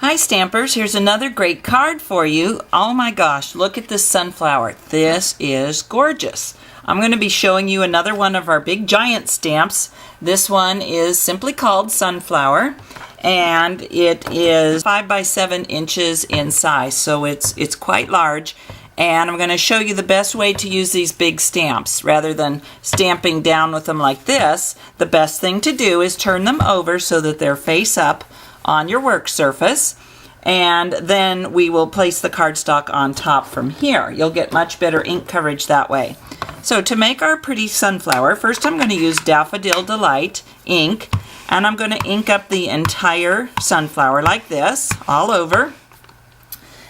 Hi Stampers, here's another great card for you. Oh my gosh, look at this sunflower. This is gorgeous. I'm going to be showing you another one of our big giant stamps. This one is simply called Sunflower, and it is 5 by 7 inches in size, so it's quite large. And I'm going to show you the best way to use these big stamps. Rather than stamping down with them like this, the best thing to do is turn them over so that they're face up on your work surface, and then we will place the cardstock on top from here. You'll get much better ink coverage that way. So to make our pretty sunflower, first I'm going to use Daffodil Delight ink, and I'm going to ink up the entire sunflower like this, all over.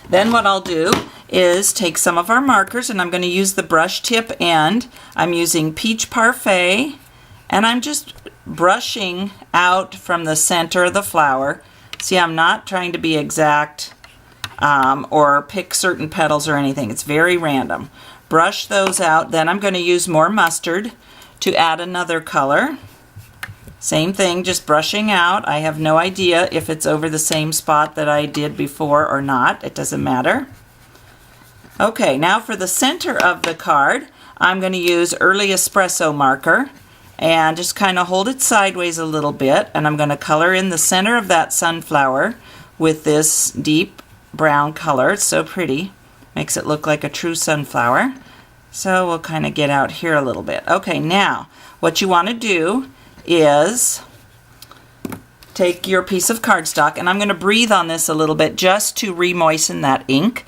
Then what I'll do is take some of our markers, and I'm going to use the brush tip end. I'm using Peach Parfait, and I'm just brushing out from the center of the flower. See, I'm not trying to be exact or pick certain petals or anything. It's very random. Brush those out. Then I'm going to use more mustard to add another color. Same thing, just brushing out. I have no idea if it's over the same spot that I did before or not. It doesn't matter. Okay, now for the center of the card, I'm going to use Early Espresso marker and just kind of hold it sideways a little bit, and I'm going to color in the center of that sunflower with this deep brown color. It's so pretty. Makes it look like a true sunflower. So we'll kind of get out here a little bit. Okay, now what you want to do is take your piece of cardstock, and I'm going to breathe on this a little bit just to re-moisten that ink.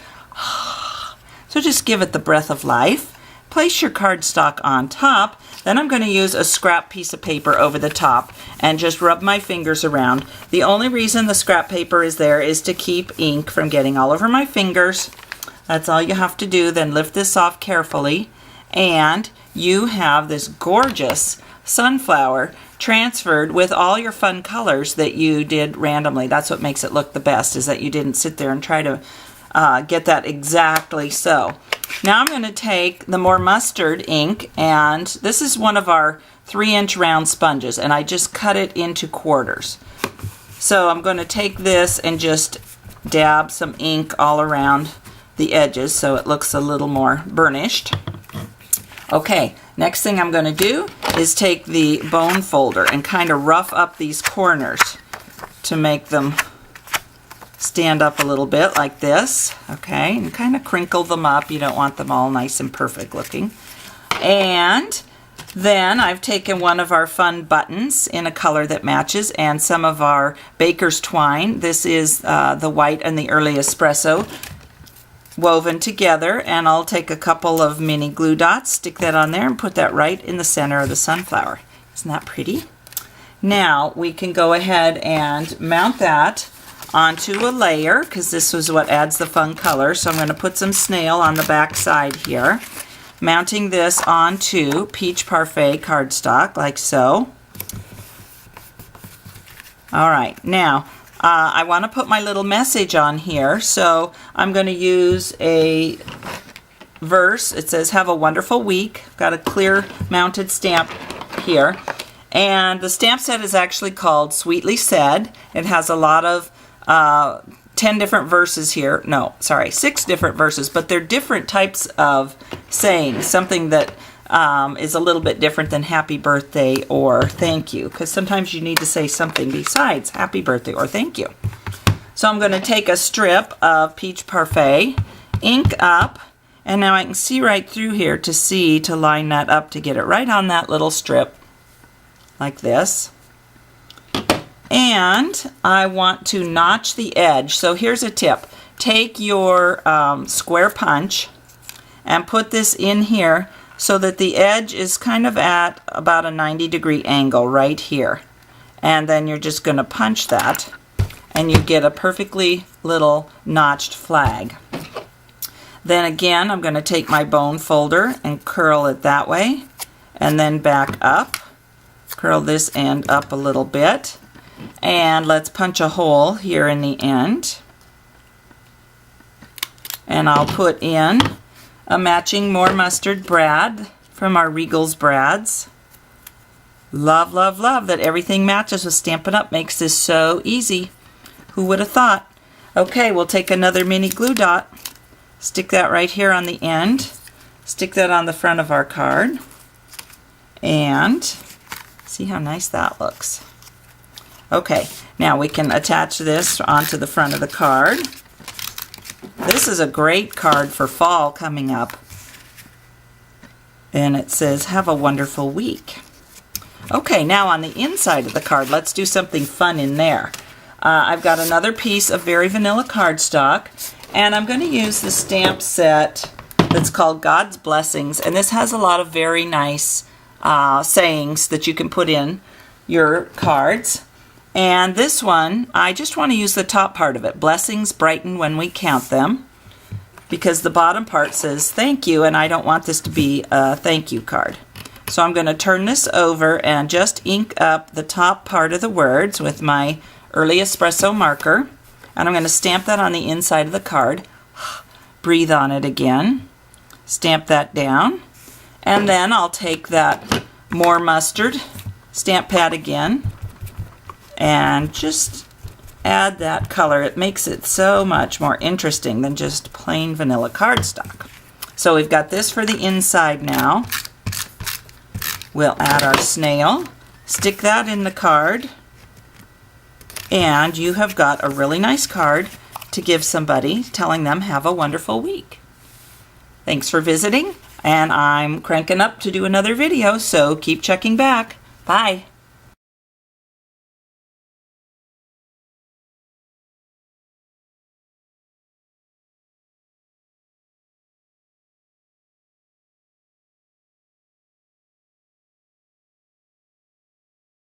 So just give it the breath of life. Place your cardstock on top. Then I'm going to use a scrap piece of paper over the top and just rub my fingers around. The only reason the scrap paper is there is to keep ink from getting all over my fingers. That's all you have to do. Then lift this off carefully, and you have this gorgeous sunflower transferred with all your fun colors that you did randomly. That's what makes it look the best, is that you didn't sit there and try to get that exactly so. Now I'm going to take the more mustard ink, and this is one of our 3-inch round sponges, and I just cut it into quarters. So I'm going to take this and just dab some ink all around the edges so it looks a little more burnished. Okay, next thing I'm going to do is take the bone folder and kind of rough up these corners to make them stand up a little bit like this. Okay, and kind of crinkle them up. You don't want them all nice and perfect looking. And then I've taken one of our fun buttons in a color that matches, and some of our baker's twine. This is the white and the Early Espresso woven together, and I'll take a couple of mini glue dots, stick that on there, and put that right in the center of the sunflower. Isn't that pretty? Now we can go ahead and mount that onto a layer, because this is what adds the fun color. So I'm going to put some snail on the back side here, mounting this onto Peach Parfait cardstock like so. Alright, now I want to put my little message on here, so I'm going to use a verse. It says, "Have a wonderful week." Got a clear mounted stamp here, and the stamp set is actually called Sweetly Said. It has a lot of 10 different verses here. No, sorry, 6 different verses, but they're different types of saying, something that is a little bit different than happy birthday or thank you, because sometimes you need to say something besides happy birthday or thank you. So I'm going to take a strip of Peach Parfait, ink up, and now I can see right through here to line that up to get it right on that little strip like this. And I want to notch the edge. So here's a tip. Take your square punch and put this in here so that the edge is kind of at about a 90-degree angle right here. And then you're just going to punch that, and you get a perfectly little notched flag. Then again, I'm going to take my bone folder and curl it that way, and then back up. Curl this end up a little bit. And let's punch a hole here in the end. And I'll put in a matching more mustard brad from our Regal's brads. Love, love, love that everything matches with Stampin' Up! Makes this so easy. Who would have thought? Okay, we'll take another mini glue dot, stick that right here on the end, stick that on the front of our card, and see how nice that looks. Okay, now we can attach this onto the front of the card. This is a great card for fall coming up. And it says, have a wonderful week. Okay, now on the inside of the card, let's do something fun in there. I've got another piece of Very Vanilla cardstock, and I'm going to use the stamp set that's called God's Blessings, and this has a lot of very nice sayings that you can put in your cards. And this one, I just want to use the top part of it. Blessings brighten when we count them, because the bottom part says thank you, and I don't want this to be a thank you card. So I'm going to turn this over and just ink up the top part of the words with my Early Espresso marker, and I'm going to stamp that on the inside of the card. Breathe on it again, stamp that down, and then I'll take that More Mustard stamp pad again and just add that color. It makes it so much more interesting than just plain vanilla cardstock. So we've got this for the inside now. We'll add our snail, stick that in the card, and you have got a really nice card to give somebody, telling them have a wonderful week. Thanks for visiting, and I'm cranking up to do another video, so keep checking back. Bye.